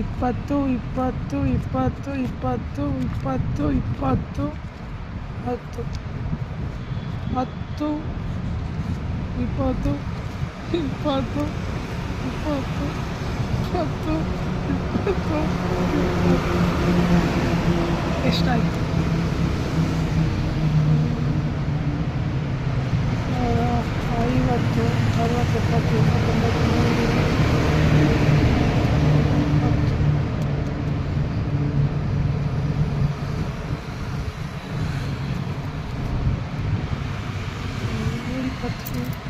20 20 20 20 20 20 10 10 20 20 20 20 20 ಎಷ್ಟಾಯಿತು? 50 60 70 80 90 120